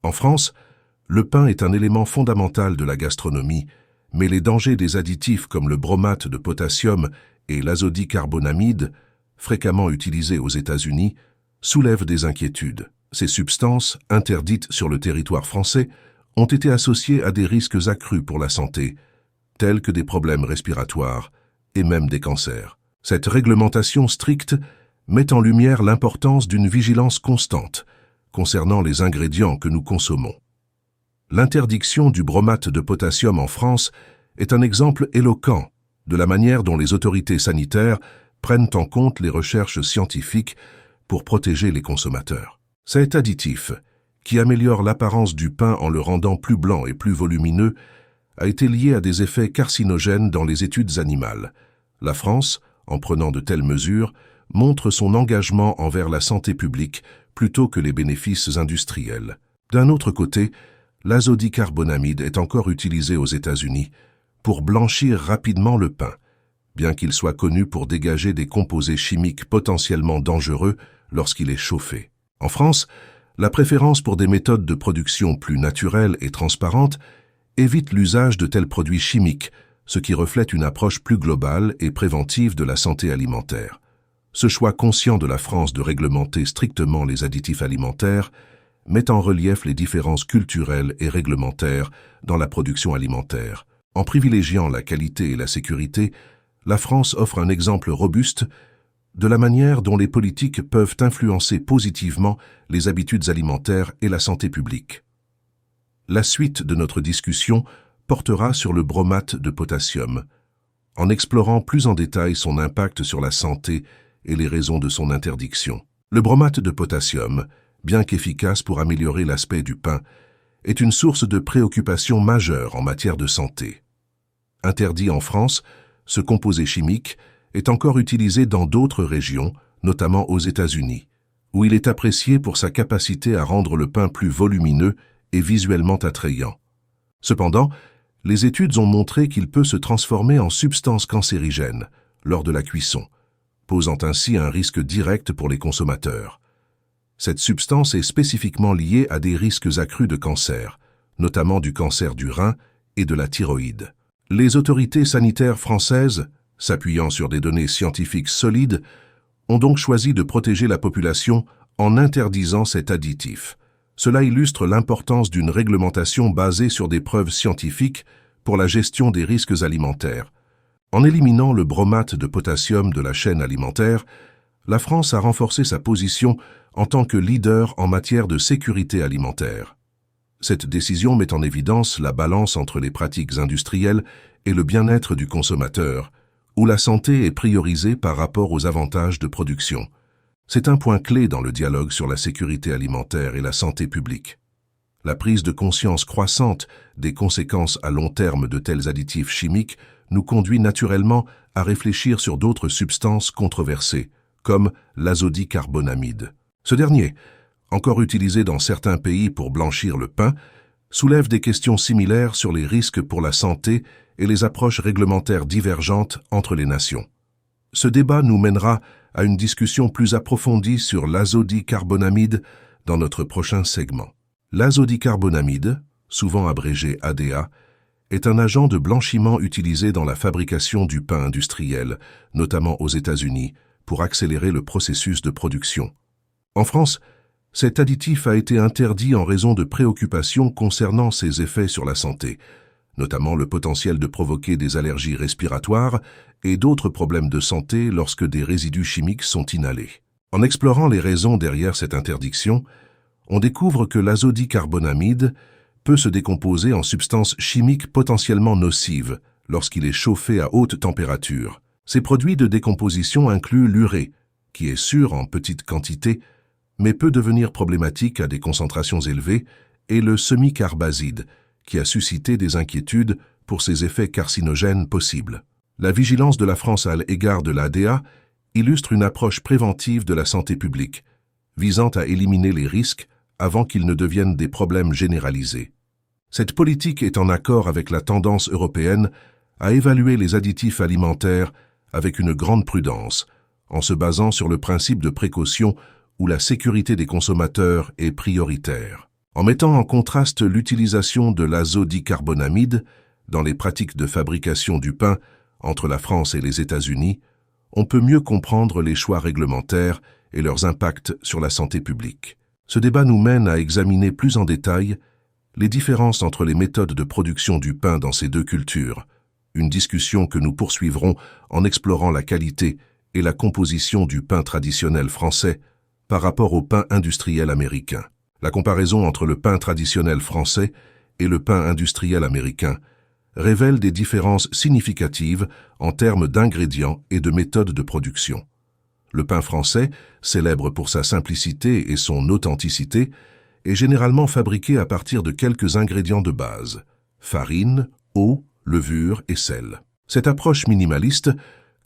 En France, le pain est un élément fondamental de la gastronomie, mais les dangers des additifs comme le bromate de potassium et l'azodicarbonamide, fréquemment utilisés aux États-Unis, soulèvent des inquiétudes. Ces substances, interdites sur le territoire français, ont été associées à des risques accrus pour la santé, tels que des problèmes respiratoires et même des cancers. Cette réglementation stricte met en lumière l'importance d'une vigilance constante concernant les ingrédients que nous consommons. L'interdiction du bromate de potassium en France est un exemple éloquent de la manière dont les autorités sanitaires prennent en compte les recherches scientifiques pour protéger les consommateurs. Cet additif, qui améliore l'apparence du pain en le rendant plus blanc et plus volumineux, a été lié à des effets carcinogènes dans les études animales. La France, en prenant de telles mesures, montre son engagement envers la santé publique plutôt que les bénéfices industriels. D'un autre côté, l'azodicarbonamide est encore utilisé aux États-Unis pour blanchir rapidement le pain, bien qu'il soit connu pour dégager des composés chimiques potentiellement dangereux lorsqu'il est chauffé. En France, la préférence pour des méthodes de production plus naturelles et transparentes évite l'usage de tels produits chimiques, ce qui reflète une approche plus globale et préventive de la santé alimentaire. Ce choix conscient de la France de réglementer strictement les additifs alimentaires met en relief les différences culturelles et réglementaires dans la production alimentaire. En privilégiant la qualité et la sécurité, la France offre un exemple robuste de la manière dont les politiques peuvent influencer positivement les habitudes alimentaires et la santé publique. La suite de notre discussion portera sur le bromate de potassium, en explorant plus en détail son impact sur la santé et les raisons de son interdiction. Le bromate de potassium, bien qu'efficace pour améliorer l'aspect du pain, est une source de préoccupation majeure en matière de santé. Interdit en France, ce composé chimique est encore utilisé dans d'autres régions, notamment aux États-Unis, où il est apprécié pour sa capacité à rendre le pain plus volumineux et visuellement attrayant. Cependant, les études ont montré qu'il peut se transformer en substance cancérigène lors de la cuisson, posant ainsi un risque direct pour les consommateurs. Cette substance est spécifiquement liée à des risques accrus de cancer, notamment du cancer du rein et de la thyroïde. Les autorités sanitaires françaises, s'appuyant sur des données scientifiques solides, ont donc choisi de protéger la population en interdisant cet additif. Cela illustre l'importance d'une réglementation basée sur des preuves scientifiques pour la gestion des risques alimentaires. En éliminant le bromate de potassium de la chaîne alimentaire, la France a renforcé sa position en tant que leader en matière de sécurité alimentaire. Cette décision met en évidence la balance entre les pratiques industrielles et le bien-être du consommateur, où la santé est priorisée par rapport aux avantages de production. C'est un point clé dans le dialogue sur la sécurité alimentaire et la santé publique. La prise de conscience croissante des conséquences à long terme de tels additifs chimiques nous conduit naturellement à réfléchir sur d'autres substances controversées, comme l'azodicarbonamide. Ce dernier, encore utilisé dans certains pays pour blanchir le pain, soulève des questions similaires sur les risques pour la santé et les approches réglementaires divergentes entre les nations. Ce débat nous mènera à une discussion plus approfondie sur l'azodicarbonamide dans notre prochain segment. L'azodicarbonamide, souvent abrégé ADA, est un agent de blanchiment utilisé dans la fabrication du pain industriel, notamment aux États-Unis, pour accélérer le processus de production. En France, cet additif a été interdit en raison de préoccupations concernant ses effets sur la santé, notamment le potentiel de provoquer des allergies respiratoires et d'autres problèmes de santé lorsque des résidus chimiques sont inhalés. En explorant les raisons derrière cette interdiction, on découvre que l'azodicarbonamide peut se décomposer en substances chimiques potentiellement nocives lorsqu'il est chauffé à haute température. Ces produits de décomposition incluent l'urée, qui est sûr en petite quantité, mais peut devenir problématique à des concentrations élevées, et le semicarbazide, qui a suscité des inquiétudes pour ses effets carcinogènes possibles. La vigilance de la France à l'égard de l'ADA illustre une approche préventive de la santé publique, visant à éliminer les risques avant qu'ils ne deviennent des problèmes généralisés. Cette politique est en accord avec la tendance européenne à évaluer les additifs alimentaires avec une grande prudence, en se basant sur le principe de précaution où la sécurité des consommateurs est prioritaire. En mettant en contraste l'utilisation de l'azodicarbonamide dans les pratiques de fabrication du pain entre la France et les États-Unis, on peut mieux comprendre les choix réglementaires et leurs impacts sur la santé publique. Ce débat nous mène à examiner plus en détail les différences entre les méthodes de production du pain dans ces deux cultures, une discussion que nous poursuivrons en explorant la qualité et la composition du pain traditionnel français par rapport au pain industriel américain. La comparaison entre le pain traditionnel français et le pain industriel américain révèle des différences significatives en termes d'ingrédients et de méthodes de production. Le pain français, célèbre pour sa simplicité et son authenticité, est généralement fabriqué à partir de quelques ingrédients de base: farine, eau, levure et sel. Cette approche minimaliste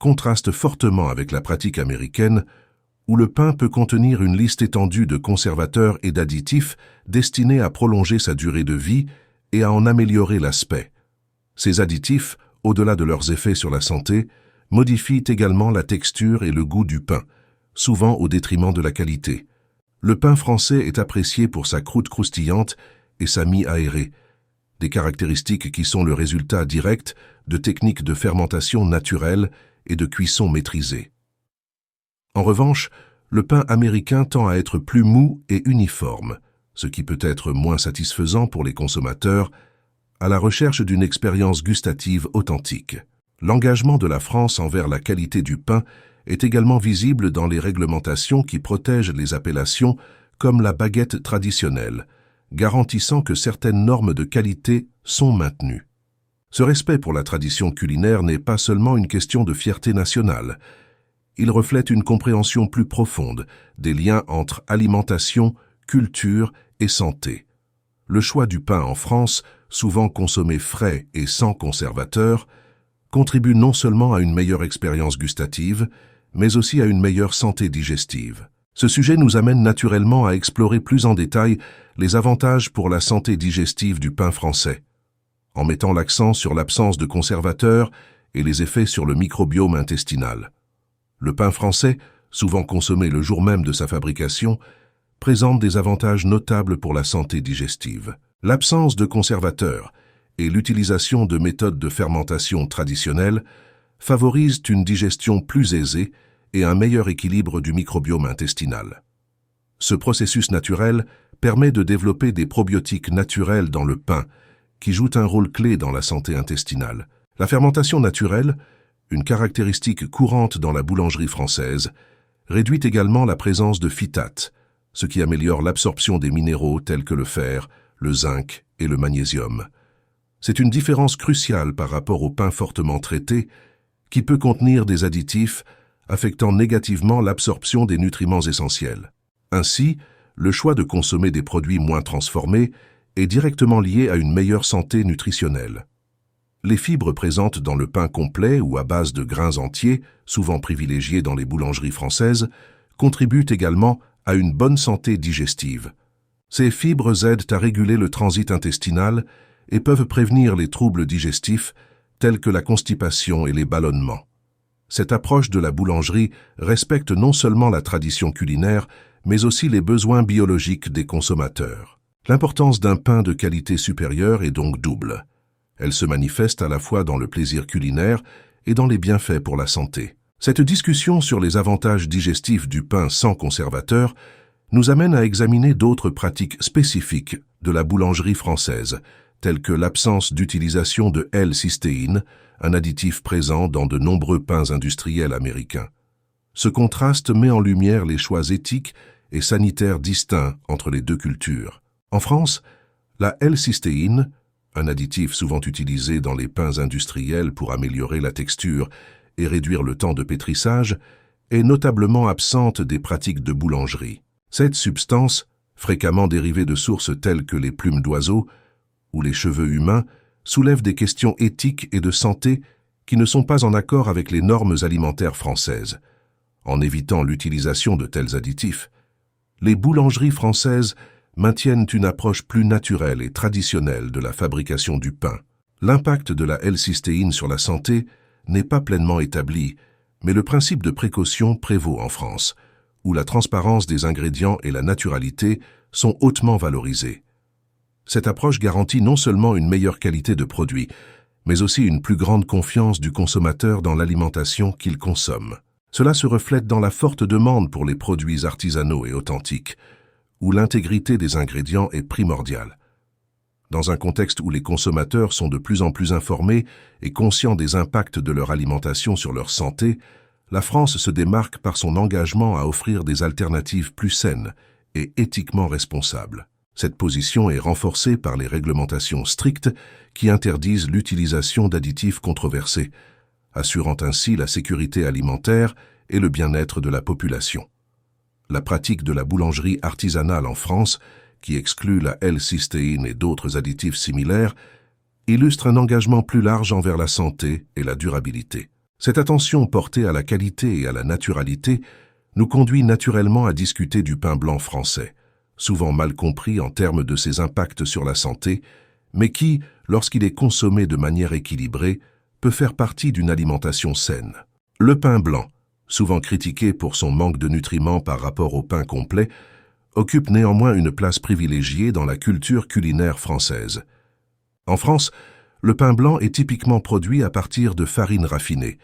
contraste fortement avec la pratique américaine, où le pain peut contenir une liste étendue de conservateurs et d'additifs destinés à prolonger sa durée de vie et à en améliorer l'aspect. Ces additifs, au-delà de leurs effets sur la santé, modifient également la texture et le goût du pain, souvent au détriment de la qualité. Le pain français est apprécié pour sa croûte croustillante et sa mie aérée, des caractéristiques qui sont le résultat direct de techniques de fermentation naturelles et de cuisson maîtrisée. En revanche, le pain américain tend à être plus mou et uniforme, ce qui peut être moins satisfaisant pour les consommateurs, à la recherche d'une expérience gustative authentique. L'engagement de la France envers la qualité du pain est également visible dans les réglementations qui protègent les appellations comme la baguette traditionnelle, garantissant que certaines normes de qualité sont maintenues. Ce respect pour la tradition culinaire n'est pas seulement une question de fierté nationale. Il reflète une compréhension plus profonde des liens entre alimentation, culture et santé. Le choix du pain en France, souvent consommé frais et sans conservateur, contribue non seulement à une meilleure expérience gustative, mais aussi à une meilleure santé digestive. Ce sujet nous amène naturellement à explorer plus en détail les avantages pour la santé digestive du pain français, en mettant l'accent sur l'absence de conservateurs et les effets sur le microbiome intestinal. Le pain français, souvent consommé le jour même de sa fabrication, présente des avantages notables pour la santé digestive. L'absence de conservateurs et l'utilisation de méthodes de fermentation traditionnelles favorisent une digestion plus aisée et un meilleur équilibre du microbiome intestinal. Ce processus naturel permet de développer des probiotiques naturels dans le pain, qui jouent un rôle clé dans la santé intestinale. La fermentation naturelle, une caractéristique courante dans la boulangerie française, réduit également la présence de phytates, ce qui améliore l'absorption des minéraux tels que le fer, le zinc et le magnésium. C'est une différence cruciale par rapport au pain fortement traité, qui peut contenir des additifs affectant négativement l'absorption des nutriments essentiels. Ainsi, le choix de consommer des produits moins transformés est directement lié à une meilleure santé nutritionnelle. Les fibres présentes dans le pain complet ou à base de grains entiers, souvent privilégiés dans les boulangeries françaises, contribuent également à une bonne santé digestive. Ces fibres aident à réguler le transit intestinal et peuvent prévenir les troubles digestifs tels que la constipation et les ballonnements. Cette approche de la boulangerie respecte non seulement la tradition culinaire, mais aussi les besoins biologiques des consommateurs. L'importance d'un pain de qualité supérieure est donc double. Elle se manifeste à la fois dans le plaisir culinaire et dans les bienfaits pour la santé. Cette discussion sur les avantages digestifs du pain sans conservateur nous amène à examiner d'autres pratiques spécifiques de la boulangerie française, telles que l'absence d'utilisation de L-cystéine, un additif présent dans de nombreux pains industriels américains. Ce contraste met en lumière les choix éthiques et sanitaires distincts entre les deux cultures. En France, la L-cystéine, un additif souvent utilisé dans les pains industriels pour améliorer la texture et réduire le temps de pétrissage, est notablement absente des pratiques de boulangerie. Cette substance, fréquemment dérivée de sources telles que les plumes d'oiseaux ou les cheveux humains, soulève des questions éthiques et de santé qui ne sont pas en accord avec les normes alimentaires françaises. En évitant l'utilisation de tels additifs, les boulangeries françaises maintiennent une approche plus naturelle et traditionnelle de la fabrication du pain. L'impact de la L-cystéine sur la santé n'est pas pleinement établi, mais le principe de précaution prévaut en France, où la transparence des ingrédients et la naturalité sont hautement valorisées. Cette approche garantit non seulement une meilleure qualité de produit, mais aussi une plus grande confiance du consommateur dans l'alimentation qu'il consomme. Cela se reflète dans la forte demande pour les produits artisanaux et authentiques, où l'intégrité des ingrédients est primordiale. Dans un contexte où les consommateurs sont de plus en plus informés et conscients des impacts de leur alimentation sur leur santé, la France se démarque par son engagement à offrir des alternatives plus saines et éthiquement responsables. Cette position est renforcée par les réglementations strictes qui interdisent l'utilisation d'additifs controversés, assurant ainsi la sécurité alimentaire et le bien-être de la population. La pratique de la boulangerie artisanale en France, qui exclut la L-cystéine et d'autres additifs similaires, illustre un engagement plus large envers la santé et la durabilité. Cette attention portée à la qualité et à la naturalité nous conduit naturellement à discuter du pain blanc français, souvent mal compris en termes de ses impacts sur la santé, mais qui, lorsqu'il est consommé de manière équilibrée, peut faire partie d'une alimentation saine. Le pain blanc, souvent critiqué pour son manque de nutriments par rapport au pain complet, occupe néanmoins une place privilégiée dans la culture culinaire française. En France, le pain blanc est typiquement produit à partir de farine raffinée,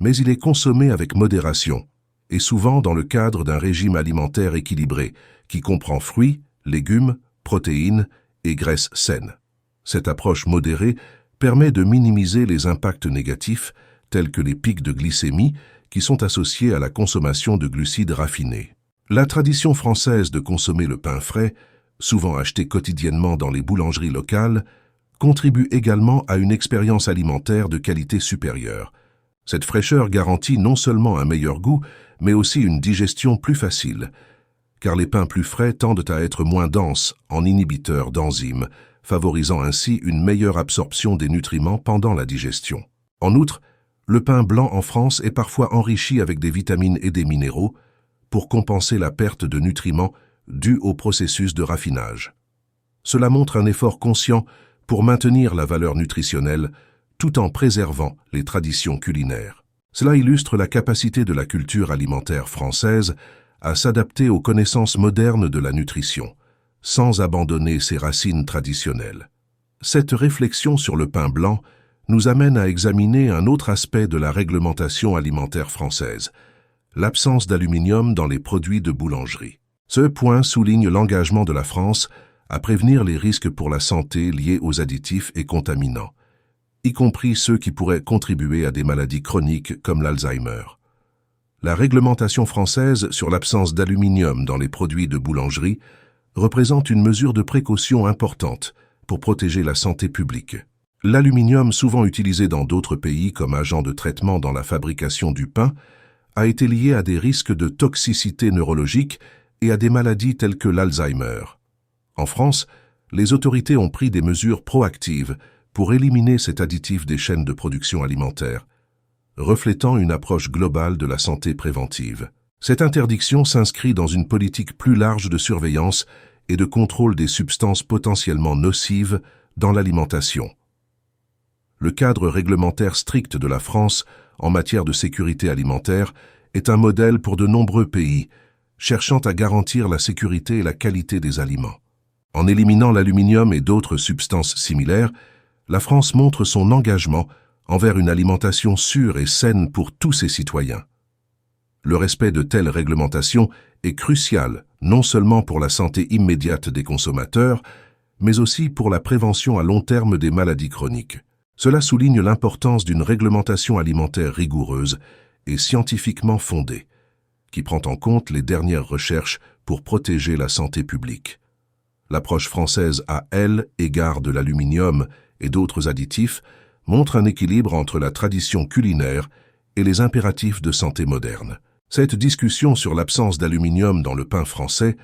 mais il est consommé avec modération, et souvent dans le cadre d'un régime alimentaire équilibré, qui comprend fruits, légumes, protéines et graisses saines. Cette approche modérée permet de minimiser les impacts négatifs, tels que les pics de glycémie, qui sont associés à la consommation de glucides raffinés. La tradition française de consommer le pain frais, souvent acheté quotidiennement dans les boulangeries locales, contribue également à une expérience alimentaire de qualité supérieure. Cette fraîcheur garantit non seulement un meilleur goût, mais aussi une digestion plus facile, car les pains plus frais tendent à être moins denses en inhibiteurs d'enzymes, favorisant ainsi une meilleure absorption des nutriments pendant la digestion. En outre, le pain blanc en France est parfois enrichi avec des vitamines et des minéraux pour compenser la perte de nutriments due au processus de raffinage. Cela montre un effort conscient pour maintenir la valeur nutritionnelle tout en préservant les traditions culinaires. Cela illustre la capacité de la culture alimentaire française à s'adapter aux connaissances modernes de la nutrition, sans abandonner ses racines traditionnelles. Cette réflexion sur le pain blanc nous amène à examiner un autre aspect de la réglementation alimentaire française, l'absence d'aluminium dans les produits de boulangerie. Ce point souligne l'engagement de la France à prévenir les risques pour la santé liés aux additifs et contaminants, y compris ceux qui pourraient contribuer à des maladies chroniques comme l'Alzheimer. La réglementation française sur l'absence d'aluminium dans les produits de boulangerie représente une mesure de précaution importante pour protéger la santé publique. L'aluminium, souvent utilisé dans d'autres pays comme agent de traitement dans la fabrication du pain, a été lié à des risques de toxicité neurologique et à des maladies telles que l'Alzheimer. En France, les autorités ont pris des mesures proactives pour éliminer cet additif des chaînes de production alimentaire, reflétant une approche globale de la santé préventive. Cette interdiction s'inscrit dans une politique plus large de surveillance et de contrôle des substances potentiellement nocives dans l'alimentation. Le cadre réglementaire strict de la France en matière de sécurité alimentaire est un modèle pour de nombreux pays, cherchant à garantir la sécurité et la qualité des aliments. En éliminant l'aluminium et d'autres substances similaires, la France montre son engagement envers une alimentation sûre et saine pour tous ses citoyens. Le respect de telles réglementations est crucial non seulement pour la santé immédiate des consommateurs, mais aussi pour la prévention à long terme des maladies chroniques. Cela souligne l'importance d'une réglementation alimentaire rigoureuse et scientifiquement fondée, qui prend en compte les dernières recherches pour protéger la santé publique. L'approche française à l'égard de l'aluminium et d'autres additifs montre un équilibre entre la tradition culinaire et les impératifs de santé moderne. Cette discussion sur l'absence d'aluminium dans le pain français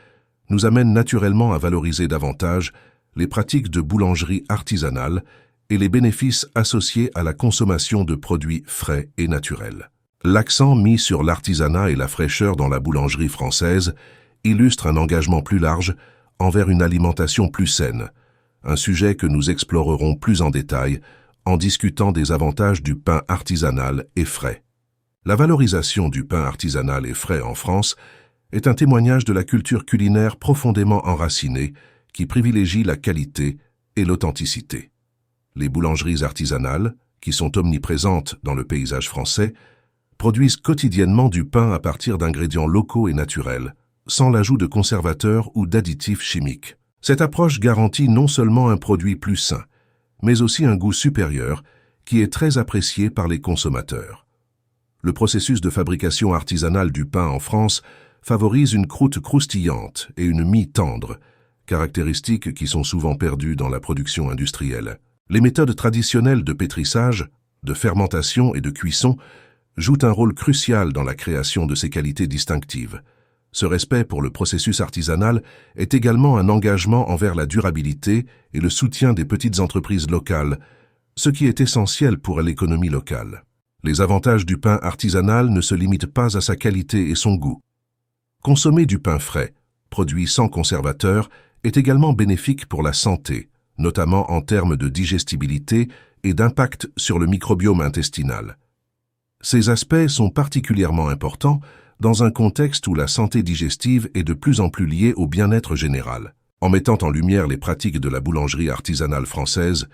nous amène naturellement à valoriser davantage les pratiques de boulangerie artisanale et les bénéfices associés à la consommation de produits frais et naturels. L'accent mis sur l'artisanat et la fraîcheur dans la boulangerie française illustre un engagement plus large envers une alimentation plus saine, un sujet que nous explorerons plus en détail en discutant des avantages du pain artisanal et frais. La valorisation du pain artisanal et frais en France est un témoignage de la culture culinaire profondément enracinée qui privilégie la qualité et l'authenticité. Les boulangeries artisanales, qui sont omniprésentes dans le paysage français, produisent quotidiennement du pain à partir d'ingrédients locaux et naturels, sans l'ajout de conservateurs ou d'additifs chimiques. Cette approche garantit non seulement un produit plus sain, mais aussi un goût supérieur qui est très apprécié par les consommateurs. Le processus de fabrication artisanale du pain en France favorise une croûte croustillante et une mie tendre, caractéristiques qui sont souvent perdues dans la production industrielle. Les méthodes traditionnelles de pétrissage, de fermentation et de cuisson jouent un rôle crucial dans la création de ces qualités distinctives. Ce respect pour le processus artisanal est également un engagement envers la durabilité et le soutien des petites entreprises locales, ce qui est essentiel pour l'économie locale. Les avantages du pain artisanal ne se limitent pas à sa qualité et son goût. Consommer du pain frais, produit sans conservateur, est également bénéfique pour la santé, notamment en termes de digestibilité et d'impact sur le microbiome intestinal. Ces aspects sont particulièrement importants dans un contexte où la santé digestive est de plus en plus liée au bien-être général. En mettant en lumière les pratiques de la boulangerie artisanale française,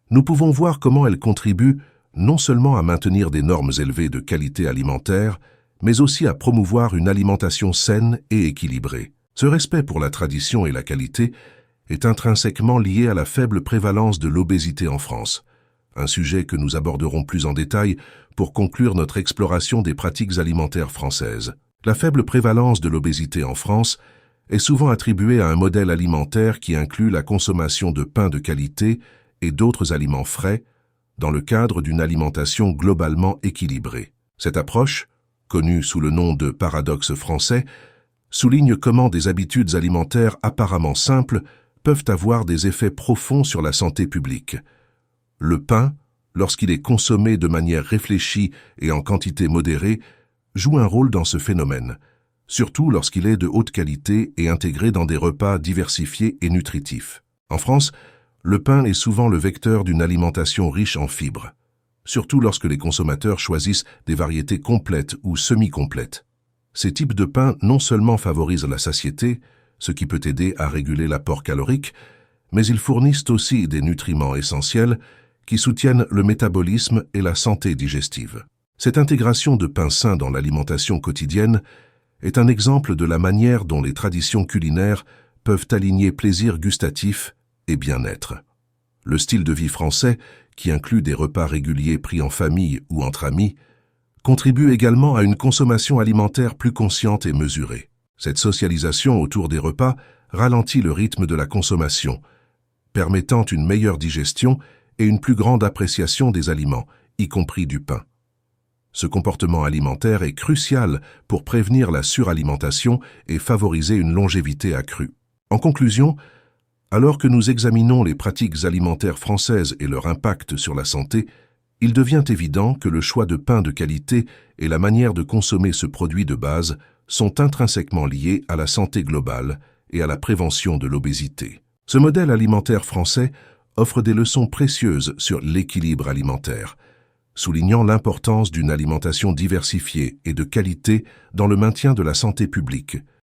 nous pouvons voir comment elle contribue non seulement à maintenir des normes élevées de qualité alimentaire, mais aussi à promouvoir une alimentation saine et équilibrée. Ce respect pour la tradition et la qualité est intrinsèquement lié à la faible prévalence de l'obésité en France, un sujet que nous aborderons plus en détail pour conclure notre exploration des pratiques alimentaires françaises. La faible prévalence de l'obésité en France est souvent attribuée à un modèle alimentaire qui inclut la consommation de pain de qualité et d'autres aliments frais dans le cadre d'une alimentation globalement équilibrée. Cette approche, connue sous le nom de paradoxe français, souligne comment des habitudes alimentaires apparemment simples peuvent avoir des effets profonds sur la santé publique. Le pain, lorsqu'il est consommé de manière réfléchie et en quantité modérée, joue un rôle dans ce phénomène, surtout lorsqu'il est de haute qualité et intégré dans des repas diversifiés et nutritifs. En France, le pain est souvent le vecteur d'une alimentation riche en fibres, surtout lorsque les consommateurs choisissent des variétés complètes ou semi-complètes. Ces types de pain non seulement favorisent la satiété, ce qui peut aider à réguler l'apport calorique, mais ils fournissent aussi des nutriments essentiels qui soutiennent le métabolisme et la santé digestive. Cette intégration de pain sain dans l'alimentation quotidienne est un exemple de la manière dont les traditions culinaires peuvent aligner plaisir gustatif et bien-être. Le style de vie français, qui inclut des repas réguliers pris en famille ou entre amis, contribue également à une consommation alimentaire plus consciente et mesurée. Cette socialisation autour des repas ralentit le rythme de la consommation, permettant une meilleure digestion et une plus grande appréciation des aliments, y compris du pain. Ce comportement alimentaire est crucial pour prévenir la suralimentation et favoriser une longévité accrue. En conclusion, alors que nous examinons les pratiques alimentaires françaises et leur impact sur la santé, il devient évident que le choix de pain de qualité et la manière de consommer ce produit de base sont intrinsèquement liés à la santé globale et à la prévention de l'obésité. Ce modèle alimentaire français offre des leçons précieuses sur l'équilibre alimentaire, soulignant l'importance d'une alimentation diversifiée et de qualité dans le maintien de la santé publique